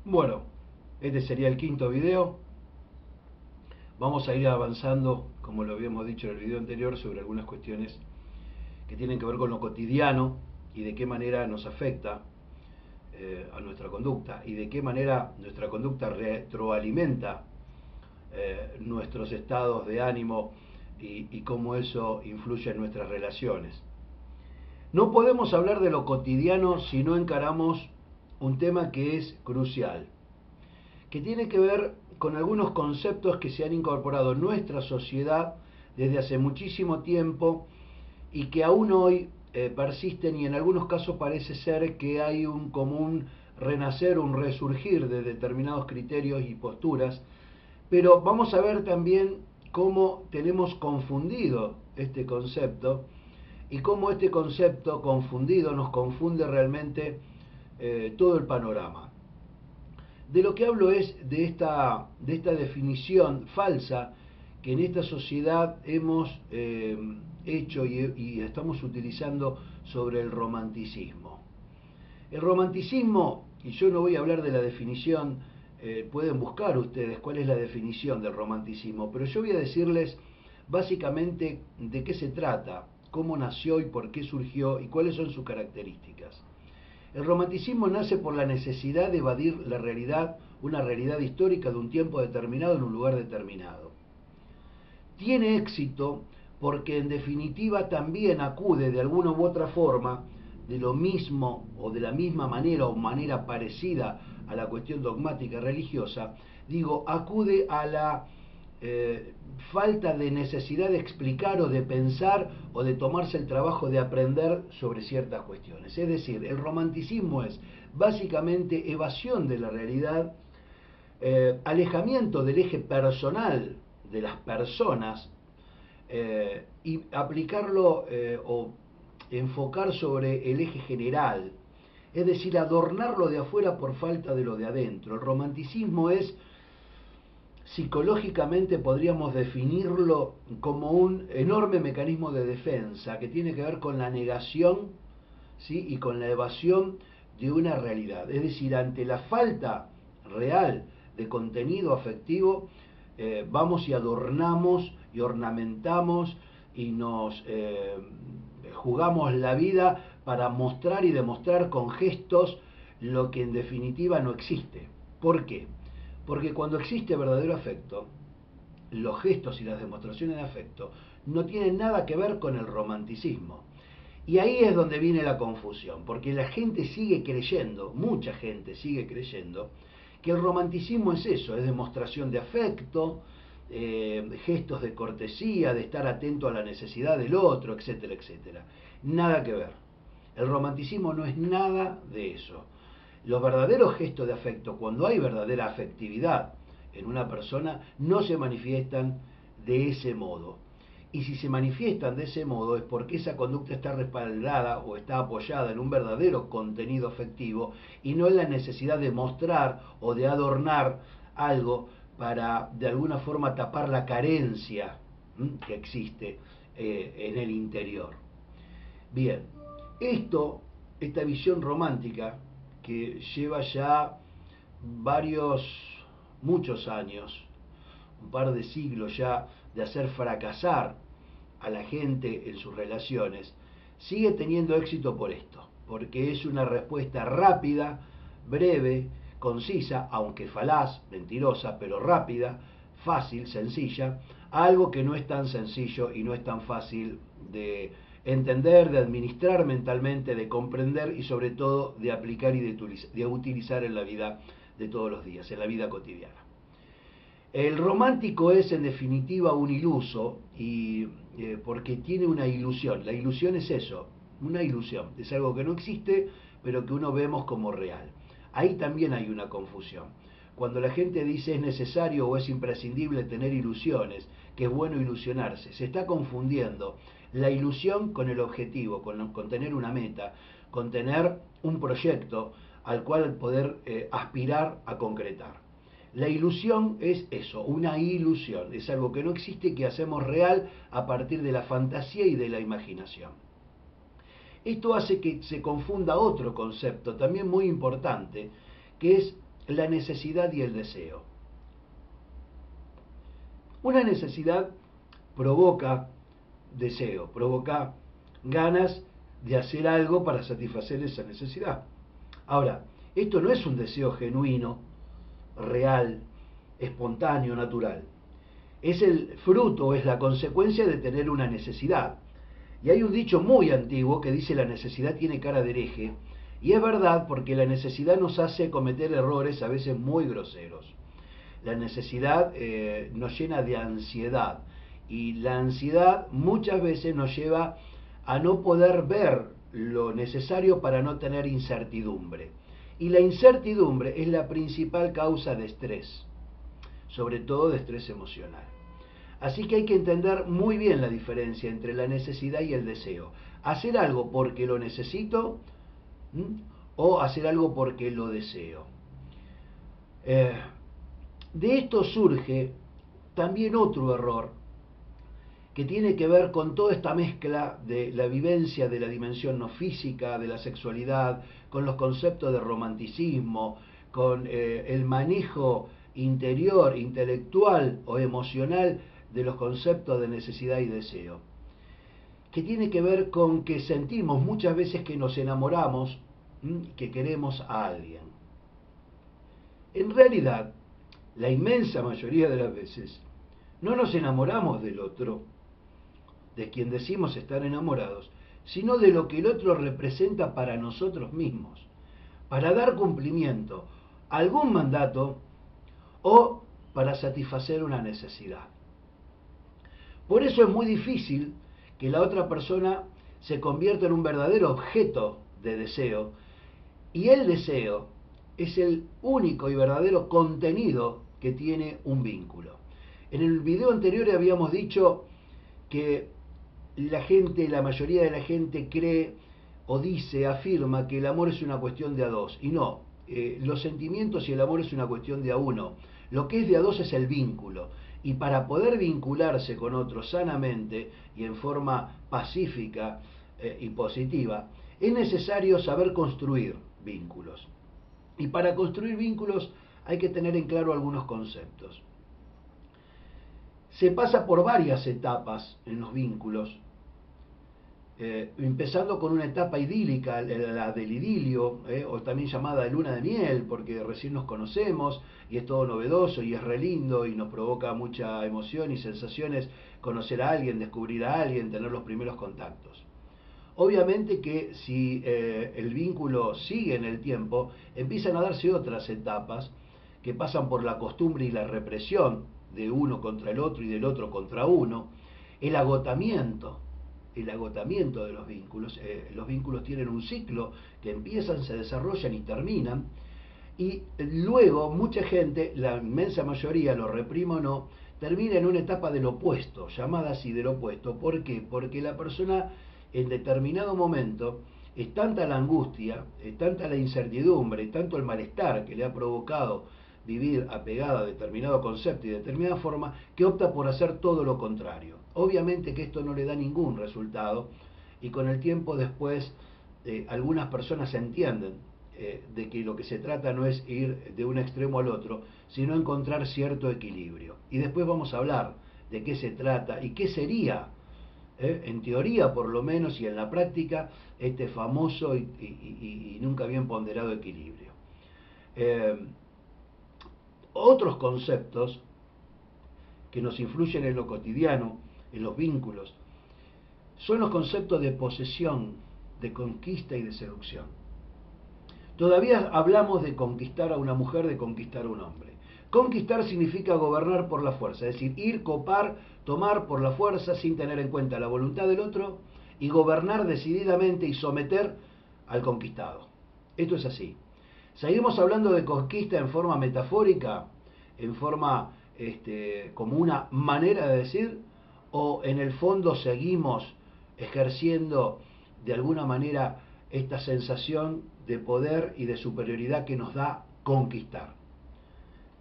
Bueno, este sería el quinto video. Vamos a ir avanzando, como lo habíamos dicho en el video anterior, sobre algunas cuestiones que tienen que ver con lo cotidiano y de qué manera nos afecta a nuestra conducta y de qué manera nuestra conducta retroalimenta nuestros estados de ánimo y cómo eso influye en nuestras relaciones. No podemos hablar de lo cotidiano si no encaramos un tema que es crucial, que tiene que ver con algunos conceptos que se han incorporado en nuestra sociedad desde hace muchísimo tiempo y que aún hoy persisten, y en algunos casos parece ser que hay un común renacer, un resurgir de determinados criterios y posturas, pero vamos a ver también cómo tenemos confundido este concepto y cómo este concepto confundido nos confunde realmente todo el panorama. De lo que hablo es de esta definición falsa que en esta sociedad hemos hecho y estamos utilizando sobre el romanticismo. El romanticismo, y yo no voy a hablar de la definición, pueden buscar ustedes cuál es la definición del romanticismo, pero yo voy a decirles básicamente de qué se trata, cómo nació y por qué surgió y cuáles son sus características. El romanticismo nace por la necesidad de evadir la realidad, una realidad histórica de un tiempo determinado en un lugar determinado. Tiene éxito porque en definitiva también acude de alguna u otra forma, de lo mismo o de la misma manera o manera parecida a la cuestión dogmática religiosa, digo, acude a la falta de necesidad de explicar o de pensar o de tomarse el trabajo de aprender sobre ciertas cuestiones. Es decir, el romanticismo es básicamente evasión de la realidad, alejamiento del eje personal de las personas y aplicarlo o enfocar sobre el eje general, es decir, adornarlo de afuera por falta de lo de adentro. El romanticismo es, psicológicamente podríamos definirlo como un enorme mecanismo de defensa que tiene que ver con la negación, ¿sí?, y con la evasión de una realidad. Es decir, ante la falta real de contenido afectivo, vamos y adornamos y ornamentamos y nos jugamos la vida para mostrar y demostrar con gestos lo que en definitiva no existe. ¿Por qué? Porque cuando existe verdadero afecto, los gestos y las demostraciones de afecto no tienen nada que ver con el romanticismo. Y ahí es donde viene la confusión, porque la gente sigue creyendo, mucha gente sigue creyendo, que el romanticismo es eso, es demostración de afecto, gestos de cortesía, de estar atento a la necesidad del otro, etcétera, etcétera. Nada que ver. El romanticismo no es nada de eso. Los verdaderos gestos de afecto, cuando hay verdadera afectividad en una persona, no se manifiestan de ese modo. Y si se manifiestan de ese modo es porque esa conducta está respaldada o está apoyada en un verdadero contenido afectivo y no en la necesidad de mostrar o de adornar algo para de alguna forma tapar la carencia que existe en el interior. Bien, esta visión romántica que lleva ya muchos años, un par de siglos ya, de hacer fracasar a la gente en sus relaciones, sigue teniendo éxito por esto, porque es una respuesta rápida, breve, concisa, aunque falaz, mentirosa, pero rápida, fácil, sencilla, a algo que no es tan sencillo y no es tan fácil de entender, de administrar mentalmente, de comprender y sobre todo de aplicar y de utilizar en la vida de todos los días, en la vida cotidiana. El romántico es en definitiva un iluso y porque tiene una ilusión. La ilusión es eso, una ilusión. Es algo que no existe, pero que uno vemos como real. Ahí también hay una confusión. Cuando la gente dice es necesario o es imprescindible tener ilusiones, que es bueno ilusionarse, se está confundiendo la ilusión con el objetivo, con tener una meta, con tener un proyecto al cual poder aspirar a concretar. La ilusión es eso, una ilusión, es algo que no existe, que hacemos real a partir de la fantasía y de la imaginación. Esto hace que se confunda otro concepto también muy importante, que es la necesidad y el deseo. Una necesidad provoca deseo, provoca ganas de hacer algo para satisfacer esa necesidad. Ahora, esto no es un deseo genuino, real, espontáneo, natural. Es el fruto, es la consecuencia de tener una necesidad. Y hay un dicho muy antiguo que dice: la necesidad tiene cara de hereje, y es verdad, porque la necesidad nos hace cometer errores a veces muy groseros. La necesidad nos llena de ansiedad, y la ansiedad muchas veces nos lleva a no poder ver lo necesario para no tener incertidumbre. Y la incertidumbre es la principal causa de estrés, sobre todo de estrés emocional. Así que hay que entender muy bien la diferencia entre la necesidad y el deseo. Hacer algo porque lo necesito, o hacer algo porque lo deseo. De esto surge también otro error que tiene que ver con toda esta mezcla de la vivencia de la dimensión no física, de la sexualidad, con los conceptos de romanticismo, con el manejo interior, intelectual o emocional de los conceptos de necesidad y deseo, que tiene que ver con que sentimos muchas veces que nos enamoramos, que queremos a alguien. En realidad, la inmensa mayoría de las veces, no nos enamoramos del otro, de quien decimos estar enamorados, sino de lo que el otro representa para nosotros mismos, para dar cumplimiento a algún mandato o para satisfacer una necesidad. Por eso es muy difícil que la otra persona se convierta en un verdadero objeto de deseo, y el deseo es el único y verdadero contenido que tiene un vínculo. En el video anterior habíamos dicho que la mayoría de la gente cree o dice, afirma que el amor es una cuestión de a dos, y no, los sentimientos y el amor es una cuestión de a uno. Lo que es de a dos es el vínculo, y para poder vincularse con otro sanamente y en forma pacífica y positiva, es necesario saber construir vínculos. Y para construir vínculos hay que tener en claro algunos conceptos. Se pasa por varias etapas en los vínculos, empezando con una etapa idílica, la del idilio, o también llamada luna de miel, porque recién nos conocemos y es todo novedoso y es re lindo y nos provoca mucha emoción y sensaciones conocer a alguien, descubrir a alguien, tener los primeros contactos. Obviamente que si el vínculo sigue en el tiempo, empiezan a darse otras etapas que pasan por la costumbre y la represión de uno contra el otro y del otro contra uno, el agotamiento de los vínculos. Los vínculos tienen un ciclo que empiezan, se desarrollan y terminan, y luego mucha gente, la inmensa mayoría, lo reprima o no, termina en una etapa del opuesto, llamada así del opuesto. ¿Por qué? Porque la persona en determinado momento es tanta la angustia, es tanta la incertidumbre, es tanto el malestar que le ha provocado vivir apegada a determinado concepto y de determinada forma, que opta por hacer todo lo contrario. Obviamente que esto no le da ningún resultado, y con el tiempo después algunas personas entienden de que lo que se trata no es ir de un extremo al otro, sino encontrar cierto equilibrio. Y después vamos a hablar de qué se trata y qué sería, en teoría por lo menos y en la práctica, este famoso y nunca bien ponderado equilibrio. Otros conceptos que nos influyen en lo cotidiano, en los vínculos, son los conceptos de posesión, de conquista y de seducción. Todavía hablamos de conquistar a una mujer, de conquistar a un hombre. Conquistar significa gobernar por la fuerza, es decir, ir, copar, tomar por la fuerza sin tener en cuenta la voluntad del otro, y gobernar decididamente y someter al conquistado. Esto es así. Seguimos hablando de conquista en forma metafórica, en forma como una manera de decir, o en el fondo seguimos ejerciendo de alguna manera esta sensación de poder y de superioridad que nos da conquistar.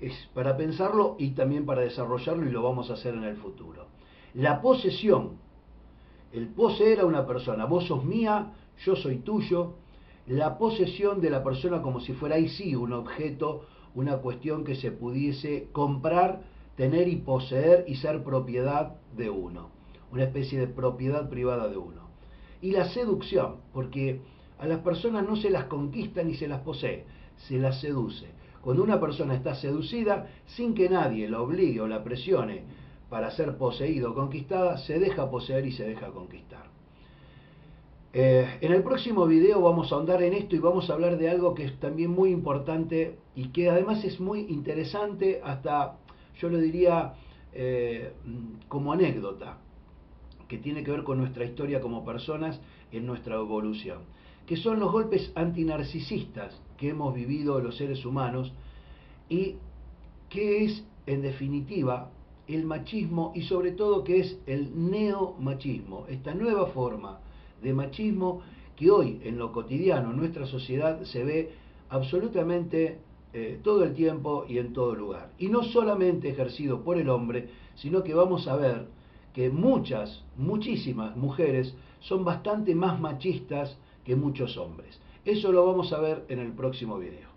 Es para pensarlo y también para desarrollarlo, y lo vamos a hacer en el futuro. La posesión, el poseer a una persona, vos sos mía, yo soy tuyo, la posesión de la persona como si fuera ahí sí un objeto una cuestión que se pudiese comprar, tener y poseer y ser propiedad de uno, una especie de propiedad privada de uno. Y la seducción, porque a las personas no se las conquista ni se las posee, se las seduce. Cuando una persona está seducida, sin que nadie la obligue o la presione para ser poseído o conquistada, se deja poseer y se deja conquistar. En el próximo video vamos a ahondar en esto y vamos a hablar de algo que es también muy importante y que además es muy interesante, hasta yo lo diría como anécdota, que tiene que ver con nuestra historia como personas en nuestra evolución, que son los golpes antinarcisistas que hemos vivido los seres humanos y que es en definitiva el machismo y sobre todo que es el neomachismo, esta nueva forma de machismo que hoy en lo cotidiano, en nuestra sociedad, se ve absolutamente todo el tiempo y en todo lugar. Y no solamente ejercido por el hombre, sino que vamos a ver que muchísimas mujeres son bastante más machistas que muchos hombres. Eso lo vamos a ver en el próximo video.